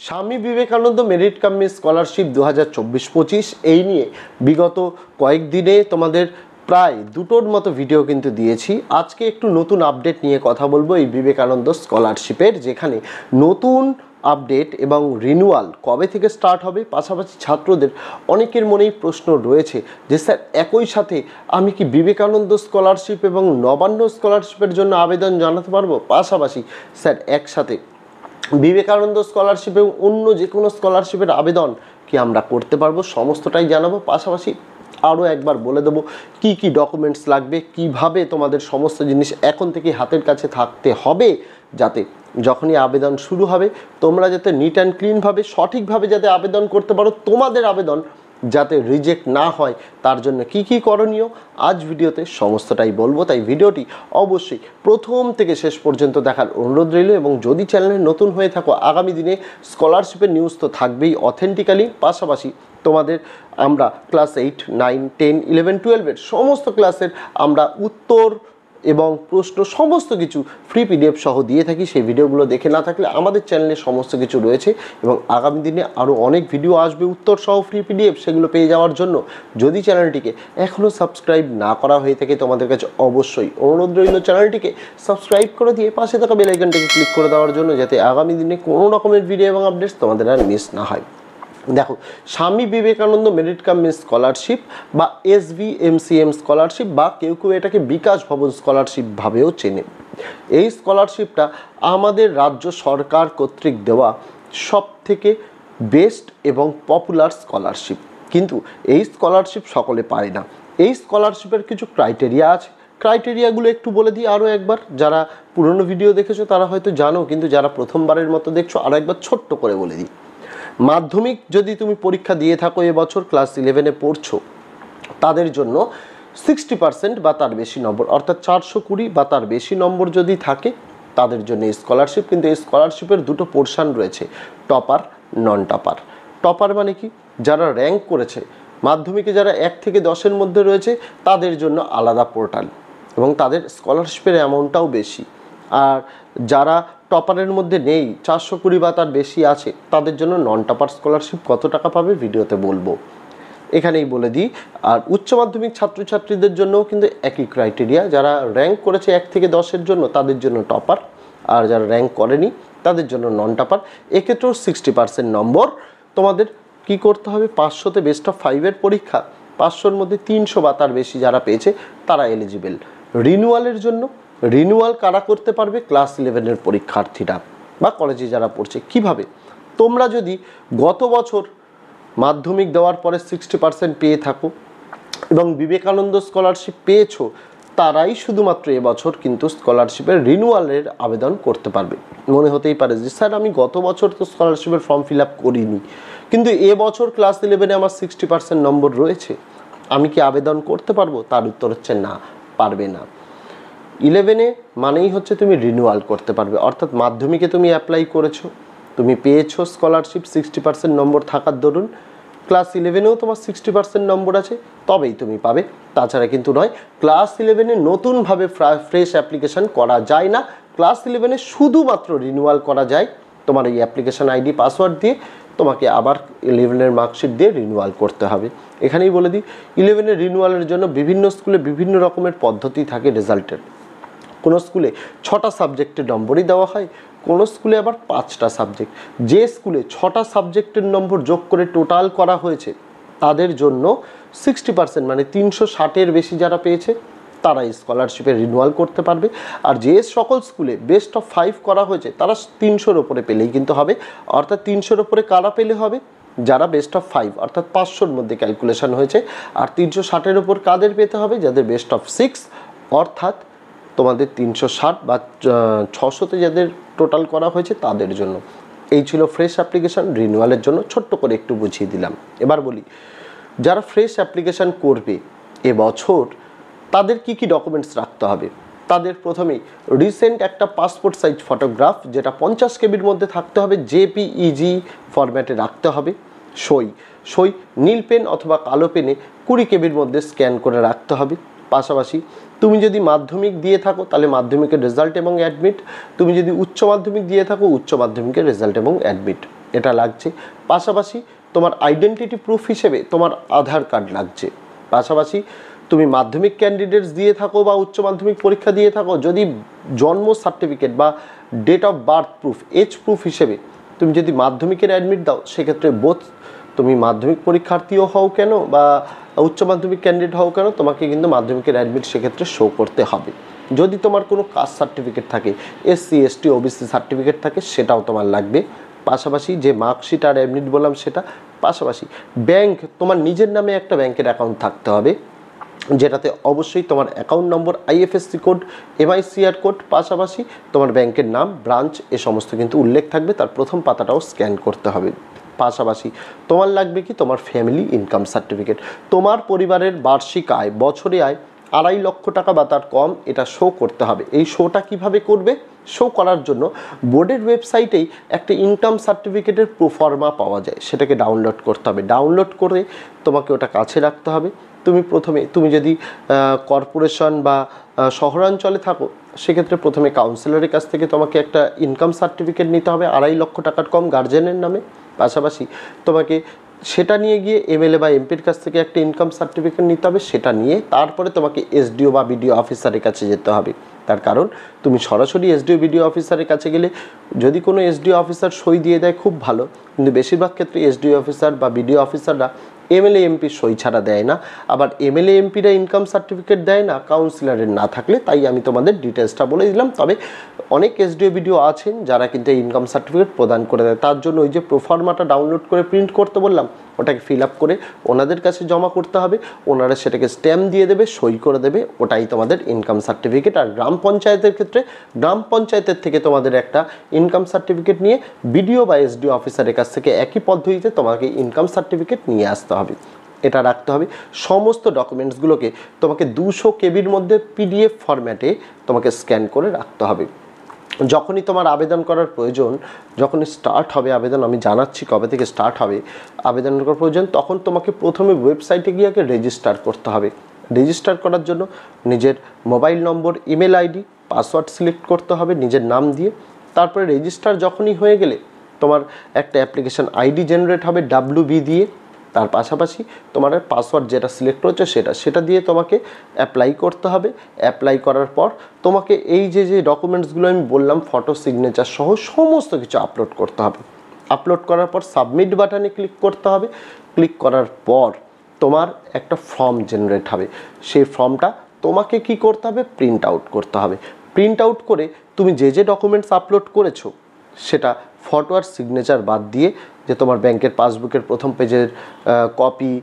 Swami Vivekananda merit cum miss scholarship 2024-25 এই নিয়ে বিগত কয়েকদিনে তোমাদের প্রায় দুটোর মতো ভিডিও কিন্তু দিয়েছি। আজকে একটু নতুন আপডেট নিয়ে কথা বলবো এই বিবেকানন্দ স্কলারশিপের, যেখানে নতুন আপডেট এবং রিনিউয়াল কবে থেকে স্টার্ট হবে। পাশাপাশি ছাত্রদের অনেকের মনেই প্রশ্ন রয়েছে যে স্যার একই সাথে আমি কি বিবেকানন্দ স্কলারশিপ এবং নবান্ন স্কলারশিপের জন্য আবেদন জানাতে পারবো, পাশাপাশি স্যার একসাথে বিবেকানন্দ স্কলারশিপ এবং অন্য যে কোনো স্কলারশিপের আবেদন কি আমরা করতে পারবো, সমস্তটাই জানাবো। পাশাপাশি আরও একবার বলে দেবো কি কি ডকুমেন্টস লাগবে, কিভাবে তোমাদের সমস্ত জিনিস এখন থেকে হাতের কাছে থাকতে হবে, যাতে যখনই আবেদন শুরু হবে তোমরা যাতে নিট অ্যান্ড ক্লিনভাবে সঠিকভাবে যাতে আবেদন করতে পারো, তোমাদের আবেদন যাতে রিজেক্ট না হয় তার জন্য কি কি করণীয় আজ ভিডিওতে সমস্তটাই বলবো। তাই ভিডিওটি অবশ্যই প্রথম থেকে শেষ পর্যন্ত দেখার অনুরোধ রইল। এবং যদি চ্যানেলে নতুন হয়ে থাকো, আগামী দিনে স্কলারশিপের নিউজ তো থাকবেই অথেন্টিক্যালি, পাশাপাশি তোমাদের আমরা ক্লাস 8, 9, 10, 11, 12 সমস্ত ক্লাসের আমরা উত্তর এবং প্রশ্ন সমস্ত কিছু ফ্রি পিডিএফ সহ দিয়ে থাকি। সেই ভিডিওগুলো দেখে না থাকলে আমাদের চ্যানেলে সমস্ত কিছু রয়েছে এবং আগামী দিনে আরও অনেক ভিডিও আসবে উত্তর সহ ফ্রি পিডিএফ, সেগুলো পেয়ে যাওয়ার জন্য যদি চ্যানেলটিকে এখনও সাবস্ক্রাইব না করা হয়ে থাকে তোমাদের কাছে অবশ্যই অনুরোধ রইল চ্যানেলটিকে সাবস্ক্রাইব করে দিয়ে পাশে থাকা বেল আইকনটিকে ক্লিক করে দেওয়ার জন্য, যাতে আগামী দিনে কোনো রকমের ভিডিও এবং আপডেটস তোমাদের আর মিস না হয়। দেখো, Swami Vivekananda merit cum miss scholarship বা SVMCM স্কলারশিপ বা কেউ কেউ এটাকে বিকাশ ভবন স্কলারশিপ ভাবেও চেনে। এই স্কলারশিপটা আমাদের রাজ্য সরকার কর্তৃক দেওয়া সবথেকে বেস্ট এবং পপুলার স্কলারশিপ, কিন্তু এই স্কলারশিপ সকলে পায় না। এই স্কলারশিপের কিছু ক্রাইটেরিয়া আছে, ক্রাইটেরিয়াগুলো একটু বলে দিই আরও একবার। যারা পুরনো ভিডিও দেখেছো তারা হয়তো জানো, কিন্তু যারা প্রথমবারের মতো দেখছো আরও একবার ছোট্ট করে বলে দিই। মাধ্যমিক যদি তুমি পরীক্ষা দিয়ে থাকো, এবছর ক্লাস 11-এ পড়ছো, তাদের জন্য 60% বা তার বেশি নম্বর, অর্থাৎ 420 বা তার বেশি নম্বর যদি থাকে তাদের জন্য এই স্কলারশিপ। কিন্তু এই স্কলারশিপের দুটো পোর্শন রয়েছে, টপার, নন টপার। টপার মানে কি, যারা র্যাঙ্ক করেছে মাধ্যমিকে, যারা 1 থেকে 10-এর মধ্যে রয়েছে তাদের জন্য আলাদা পোর্টাল এবং তাদের স্কলারশিপের অ্যামাউন্টটাও বেশি। আর যারা টপারের মধ্যে নেই, 420 বা তার বেশি আছে, তাদের জন্য নন টপার স্কলারশিপ কত টাকা পাবে ভিডিওতে বলবো, এখানেই বলে দিই। আর উচ্চ মাধ্যমিক ছাত্রছাত্রীদের জন্যও কিন্তু একই ক্রাইটেরিয়া, যারা র্যাঙ্ক করেছে 1 থেকে 10-এর জন্য তাদের জন্য টপার, আর যারা র্যাঙ্ক করেনি তাদের জন্য নন টপার। এক্ষেত্রেও 60% নম্বর তোমাদের কি করতে হবে, 500-তে বেস্ট অফ 5-এর পরীক্ষা, 500-র মধ্যে 300 বা তার বেশি যারা পেয়েছে তারা এলিজিবল। রিনিউয়ালের জন্য, রিনিউয়াল কারা করতে পারবে, ক্লাস 11-এর পরীক্ষার্থীরা বা কলেজে যারা পড়ছে। কিভাবে, তোমরা যদি গত বছর মাধ্যমিক দেওয়ার পরে 60% পেয়ে থাকো এবং বিবেকানন্দ স্কলারশিপ পেয়েছো, তারাই শুধুমাত্র এবছর কিন্তু স্কলারশিপের রিনিউয়ালের আবেদন করতে পারবে। মনে হতেই পারে যে স্যার আমি গত বছর তো স্কলারশিপের ফর্ম ফিল আপ করিনি, কিন্তু এবছর ক্লাস 11-এ আমার 60% নম্বর রয়েছে, আমি কি আবেদন করতে পারবো? তার উত্তর হচ্ছে না, পারবে না। 11-এ মানেই হচ্ছে তুমি রিনিউয়াল করতে পারবে, অর্থাৎ মাধ্যমিকে তুমি অ্যাপ্লাই করেছো, তুমি পেয়েছো স্কলারশিপ 60% নম্বর থাকার দরুন, ক্লাস 11-এও তোমার 60% নম্বর আছে, তবেই তুমি পাবে, তাছাড়া কিন্তু নয়। ক্লাস 11-এ নতুনভাবে ফ্রেশ অ্যাপ্লিকেশান করা যায় না, ক্লাস 11-এ শুধুমাত্র রিনিউয়াল করা যায়। তোমার এই অ্যাপ্লিকেশান আইডি পাসওয়ার্ড দিয়ে তোমাকে আবার 11-এর মার্কশিট দিয়ে রিনিউয়াল করতে হবে। এখানেই বলে দিই, 11-এর রিনিউয়ালের জন্য বিভিন্ন স্কুলে বিভিন্ন রকমের পদ্ধতি থাকে রেজাল্টের। কোনো স্কুলে 6টা সাবজেক্টের নম্বরই দেওয়া হয়, কোনো স্কুলে আবার 5টা সাবজেক্ট। যে স্কুলে 6টা সাবজেক্টের নম্বর যোগ করে টোটাল করা হয়েছে তাদের জন্য 60% মানে 360-এর বেশি যারা পেয়েছে তারাই স্কলারশিপে রিনিউয়াল করতে পারবে। আর যে সকল স্কুলে বেস্ট অফ 5 করা হয়েছে তারা 300-র ওপরে পেলেই কিন্তু হবে, অর্থাৎ 300-র ওপরে কারা পেলে হবে, যারা বেস্ট অফ 5 অর্থাৎ 500-র মধ্যে ক্যালকুলেশন হয়েছে। আর 360-এর ওপর কাদের পেতে হবে, যাদের বেস্ট অফ 6 অর্থাৎ তোমাদের 360 বা 600-তে যাদের টোটাল করা হয়েছে তাদের জন্য। এই ছিল ফ্রেশ অ্যাপ্লিকেশান রিনিউয়ালের জন্য, ছোট্ট করে একটু বুঝিয়ে দিলাম। এবার বলি, যারা ফ্রেশ অ্যাপ্লিকেশান করবে এবছর তাদের কি কি ডকুমেন্টস রাখতে হবে। তাদের প্রথমেই রিসেন্ট একটা পাসপোর্ট সাইজ ফটোগ্রাফ, যেটা 50 কেবির মধ্যে থাকতে হবে, JPEG ফরম্যাটে রাখতে হবে। সই নীল পেন অথবা কালো পেনে 20 কেবির মধ্যে স্ক্যান করে রাখতে হবে। পাশাপাশি তুমি যদি মাধ্যমিক দিয়ে থাকো তাহলে মাধ্যমিকের রেজাল্ট এবং অ্যাডমিট, তুমি যদি উচ্চ মাধ্যমিক দিয়ে থাকো উচ্চ মাধ্যমিকের রেজাল্ট এবং অ্যাডমিট। এটা লাগছে। পাশাপাশি তোমার আইডেন্টিটি প্রুফ হিসেবে তোমার আধার কার্ড লাগছে। পাশাপাশি তুমি মাধ্যমিক ক্যান্ডিডেটস দিয়ে থাকো বা উচ্চ মাধ্যমিক পরীক্ষা দিয়ে থাকো, যদি জন্ম সার্টিফিকেট বা date of birth proof, age proof হিসেবে তুমি যদি মাধ্যমিকের অ্যাডমিট দাও, সেক্ষেত্রে বোথ তুমি মাধ্যমিক পরীক্ষার্থীও হও কেন বা উচ্চ মাধ্যমিক ক্যান্ডিডেট হও কেন, তোমাকে কিন্তু মাধ্যমিকের অ্যাডমিট সেক্ষেত্রে শো করতে হবে। যদি তোমার কোনো কাস্ট সার্টিফিকেট থাকে, SC ST OBC সার্টিফিকেট থাকে, সেটাও তোমার লাগবে। পাশাপাশি যে মার্কশিট আর অ্যাডমিট বললাম সেটা। পাশাপাশি ব্যাংক, তোমার নিজের নামে একটা ব্যাংকের অ্যাকাউন্ট থাকতে হবে, যেটাতে অবশ্যই তোমার account number, IFSC code, MICR code, পাশাপাশি তোমার ব্যাংকের নাম, ব্রাঞ্চ, এ সমস্ত কিন্তু উল্লেখ থাকবে। তার প্রথম পাতাটাও স্ক্যান করতে হবে। পাশাপাশি তোমার লাগবে কি, তোমার ফ্যামিলি ইনকাম সার্টিফিকেট। তোমার পরিবারের বার্ষিক আয়, বছরে আয় 2.5 লক্ষ টাকা বা তার কম, এটা শো করতে হবে। এই শোটা কিভাবে করবে? শো করার জন্য বোর্ডের ওয়েবসাইটেই একটা ইনকাম সার্টিফিকেটের প্রোফর্মা পাওয়া যায়, সেটাকে ডাউনলোড করতে হবে। ডাউনলোড করে তোমাকে ওটা কাছে রাখতে হবে। তুমি যদি কর্পোরেশন বা শহরাঞ্চলে থাকো, সেক্ষেত্রে প্রথমে কাউন্সিলরের কাছ থেকে তোমাকে একটা ইনকাম সার্টিফিকেট নিতে হবে 2.5 লক্ষ টাকার কম গার্জেনের নামে। পাশাপাশি তোমাকে সেটা নিয়ে গিয়ে MLA বা MPর কাছ থেকে একটা ইনকাম সার্টিফিকেট নিতে হবে। সেটা নিয়ে তারপরে তোমাকে SDO বা BDO অফিসারের কাছে যেতে হবে। তার কারণ তুমি সরাসরি SDO BDO অফিসারের কাছে গেলে যদি কোনো SDO অফিসার সই দিয়ে দেয় খুব ভালো, কিন্তু বেশিরভাগ ক্ষেত্রে SDO অফিসার বা BDO অফিসাররা MLA MP সই ছাড়া দেয় না। আবার MLA MPরা ইনকাম সার্টিফিকেট দেয় না কাউন্সিলরের না থাকলে। তাই আমি তোমাদের ডিটেলসটা বলে দিলাম। তবে অনেক SDO BDO আছেন যারা কিন্তু ইনকাম সার্টিফিকেট প্রদান করে দেয়। তার জন্য ওই যে প্রোফর্মাটা ডাউনলোড করে প্রিন্ট করতে বললাম, ওটাকে ফিল আপ করে ওনাদের কাছে জমা করতে হবে। ওনারা সেটাকে স্ট্যাম্প দিয়ে দেবে, সই করে দেবে, ওটাই তোমাদের ইনকাম সার্টিফিকেট। আর গ্রাম পঞ্চায়েতের ক্ষেত্রে গ্রাম পঞ্চায়েতের থেকে তোমাদের একটা ইনকাম সার্টিফিকেট নিয়ে BDO বা SDO অফিসারের কাছ থেকে একই পদ্ধতিতে তোমাকে ইনকাম সার্টিফিকেট নিয়ে আসতে হবে। এটা রাখতে হবে। সমস্ত ডকুমেন্টসগুলোকে তোমাকে 200 কেবির মধ্যে PDF ফরম্যাটে তোমাকে স্ক্যান করে রাখতে হবে। যখনই তোমার আবেদন করার প্রয়োজন, যখনই স্টার্ট হবে আবেদন, আমি জানাচ্ছি কবে থেকে স্টার্ট হবে আবেদন করার প্রয়োজন, তখন তোমাকে প্রথমে ওয়েবসাইটে গিয়ে আগে রেজিস্টার করতে হবে। রেজিস্টার করার জন্য নিজের মোবাইল নম্বর, ইমেল আইডি, পাসওয়ার্ড সিলেক্ট করতে হবে নিজের নাম দিয়ে। তারপরে রেজিস্টার যখনই হয়ে গেলে তোমার একটা অ্যাপ্লিকেশন আইডি জেনারেট হবে WB দিয়ে। তার পাশাপাশি তোমার পাসওয়ার্ড যেটা সিলেক্ট হচ্ছে সেটা দিয়ে তোমাকে অ্যাপ্লাই করতে হবে। অ্যাপ্লাই করার পর তোমাকে এই যে ডকুমেন্টসগুলো আমি বললাম, ফটো, সিগনেচার সহ সমস্ত কিছু আপলোড করতে হবে। আপলোড করার পর সাবমিট বাটনে ক্লিক করতে হবে। ক্লিক করার পর তোমার একটা ফর্ম জেনারেট হবে। সেই ফর্মটা তোমাকে কি করতে হবে? প্রিন্ট আউট করতে হবে। প্রিন্ট আউট করে তুমি যে ডকুমেন্টস আপলোড করেছো সেটা ফটো আর সিগনেচার বাদ দিয়ে, যে তোমার ব্যাংকের পাসবুকের প্রথম পেজের কপি,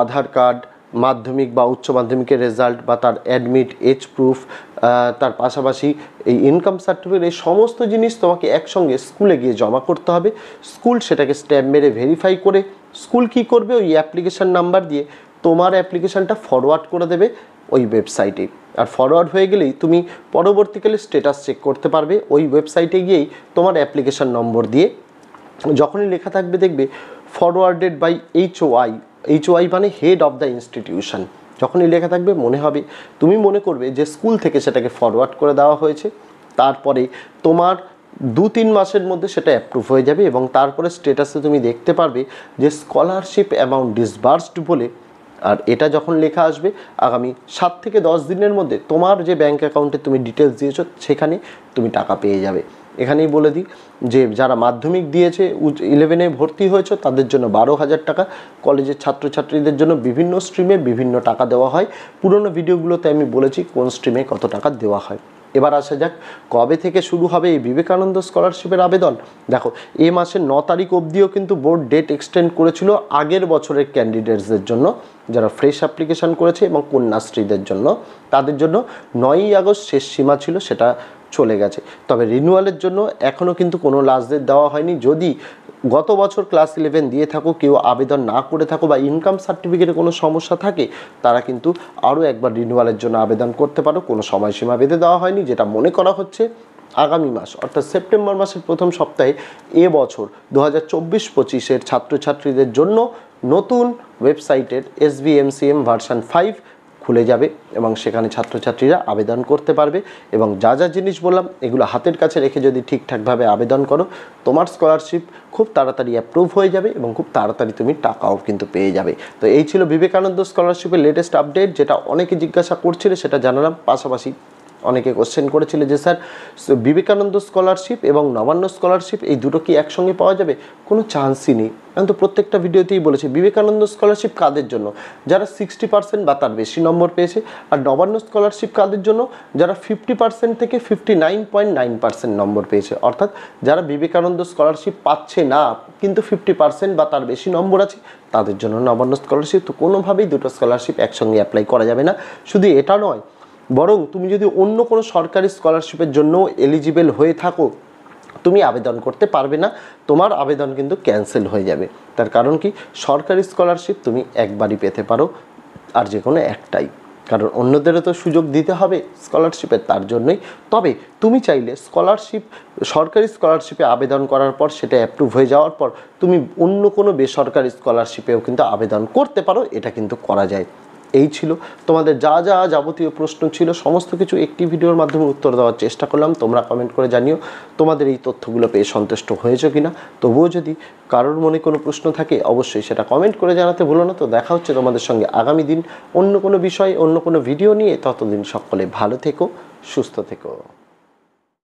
আধার কার্ড, মাধ্যমিক বা উচ্চ মাধ্যমিকের রেজাল্ট বা তার অ্যাডমিট, এজ প্রুফ, তার পাশাপাশি এই ইনকাম সার্টিফিকেট, এই সমস্ত জিনিস তোমাকে একসঙ্গে স্কুলে গিয়ে জমা করতে হবে। স্কুল সেটাকে স্ট্যাম্প মেরে ভেরিফাই করে স্কুল কি করবে, ওই অ্যাপ্লিকেশান নাম্বার দিয়ে তোমার অ্যাপ্লিকেশানটা ফরওয়ার্ড করে দেবে ওই ওয়েবসাইটে। আর ফরওয়ার্ড হয়ে গেলেই তুমি পরবর্তীকালে স্ট্যাটাস চেক করতে পারবে ওই ওয়েবসাইটে গিয়েই তোমার অ্যাপ্লিকেশান নম্বর দিয়ে। যখনই লেখা থাকবে দেখবে ফরওয়ার্ডেড বাই HOI মানে হেড অফ দ্য ইনস্টিটিউশন। যখনই লেখা থাকবে তুমি মনে করবে যে স্কুল থেকে সেটাকে ফরওয়ার্ড করে দেওয়া হয়েছে। তারপরে তোমার 2-3 মাসের মধ্যে সেটা অ্যাপ্রুভ হয়ে যাবে এবং তারপরে স্ট্যাটাসে তুমি দেখতে পারবে যে স্কলারশিপ অ্যামাউন্ট ডিসবার্সড বলে। আর এটা যখন লেখা আসবে আগামী 7 থেকে 10 দিনের মধ্যে তোমার যে ব্যাঙ্ক অ্যাকাউন্টে তুমি ডিটেলস দিয়েছো সেখানে তুমি টাকা পেয়ে যাবে। এখানেই বলে দিই যে যারা মাধ্যমিক দিয়েছে 11-এ ভর্তি হয়েছে তাদের জন্য 12,000 টাকা, কলেজের ছাত্রছাত্রীদের জন্য বিভিন্ন স্ট্রিমে বিভিন্ন টাকা দেওয়া হয়। পুরনো ভিডিওগুলোতে আমি বলেছি কোন স্ট্রিমে কত টাকা দেওয়া হয়। এবার আসা যাক কবে থেকে শুরু হবে এই বিবেকানন্দ স্কলারশিপের আবেদন। দেখো, এ মাসের 9 তারিখ অবধিও কিন্তু বোর্ড ডেট এক্সটেন্ড করেছিল আগের বছরের ক্যান্ডিডেটসদের জন্য, যারা ফ্রেশ অ্যাপ্লিকেশান করেছে এবং কন্যাশ্রীদের জন্য। তাদের জন্য 9ই আগস্ট শেষ সীমা ছিল, সেটা চলে গেছে। তবে রিনিউয়ালের জন্য এখনও কিন্তু কোনো লাস্ট ডেট দেওয়া হয়নি। যদি গত বছর ক্লাস 11 দিয়ে থাকো, কেউ আবেদন না করে থাকো বা ইনকাম সার্টিফিকেটে কোনো সমস্যা থাকে, তারা কিন্তু আরও একবার রিনিউয়ালের জন্য আবেদন করতে পারো। কোনো সময়সীমা বেঁধে দেওয়া হয়নি। যেটা মনে করা হচ্ছে আগামী মাস অর্থাৎ সেপ্টেম্বর মাসের প্রথম সপ্তাহে এবছর 2024-25-এর ছাত্রছাত্রীদের জন্য নতুন ওয়েবসাইটের SBMCM ভার্সন 5 খুলে যাবে এবং সেখানে ছাত্রছাত্রীরা আবেদন করতে পারবে এবং যা যা জিনিস বললাম এগুলো হাতের কাছে রেখে যদি ঠিকঠাকভাবে আবেদন করো তোমার স্কলারশিপ খুব তাড়াতাড়ি অ্যাপ্রুভ হয়ে যাবে এবং খুব তাড়াতাড়ি তুমি টাকাও কিন্তু পেয়ে যাবে। তো এই ছিল বিবেকানন্দ স্কলারশিপের লেটেস্ট আপডেট, যেটা অনেকে জিজ্ঞাসা করছিলে সেটা জানালাম। পাশাপাশি অনেকে কোশ্চেন করেছিল যে স্যার বিবেকানন্দ স্কলারশিপ এবং নবান্ন স্কলারশিপ এই দুটো কি একসঙ্গে পাওয়া যাবে? কোনো চান্সই নেই। আমি তো প্রত্যেকটা ভিডিওতেই বলেছি বিবেকানন্দ স্কলারশিপ কাদের জন্য, যারা 60% বা তার বেশি নম্বর পেয়েছে, আর নবান্ন স্কলারশিপ কাদের জন্য, যারা 50% থেকে 59.9% নম্বর পেয়েছে। অর্থাৎ যারা বিবেকানন্দ স্কলারশিপ পাচ্ছে না কিন্তু 50% বা তার বেশি নম্বর আছে তাদের জন্য নবান্ন স্কলারশিপ। তো কোনোভাবেই দুটো স্কলারশিপ একসঙ্গে অ্যাপ্লাই করা যাবে না। শুধু এটা নয়, বরং তুমি যদি অন্য কোনো সরকারি স্কলারশিপের জন্য এলিজিবল হয়ে থাকো তুমি আবেদন করতে পারবে না, তোমার আবেদন কিন্তু ক্যান্সেল হয়ে যাবে। তার কারণ কি, সরকারি স্কলারশিপ তুমি একবারই পেতে পারো, আর যে কোনো একটাই, কারণ অন্যদেরও তো সুযোগ দিতে হবে স্কলারশিপের, তার জন্যই। তবে তুমি চাইলে সরকারি স্কলারশিপে আবেদন করার পর সেটা অ্যাপ্রুভ হয়ে যাওয়ার পর তুমি অন্য কোনো বেসরকারি স্কলারশিপেও কিন্তু আবেদন করতে পারো, এটা কিন্তু করা যায়। এই ছিল তোমাদের যা যা যাবতীয় প্রশ্ন ছিল সমস্ত কিছু একটি ভিডিওর মাধ্যমে উত্তর দেওয়ার চেষ্টা করলাম। তোমরা কমেন্ট করে জানিও তোমাদের এই তথ্যগুলো পেয়ে সন্তুষ্ট হয়েছো কিনা। তবুও যদি কারোর মনে কোনো প্রশ্ন থাকে অবশ্যই সেটা কমেন্ট করে জানাতে ভুলো না। তো দেখা হচ্ছে তোমাদের সঙ্গে আগামী দিন অন্য কোনো বিষয় অন্য কোনো ভিডিও নিয়ে। ততদিন সকলে ভালো থেকো, সুস্থ থেকো।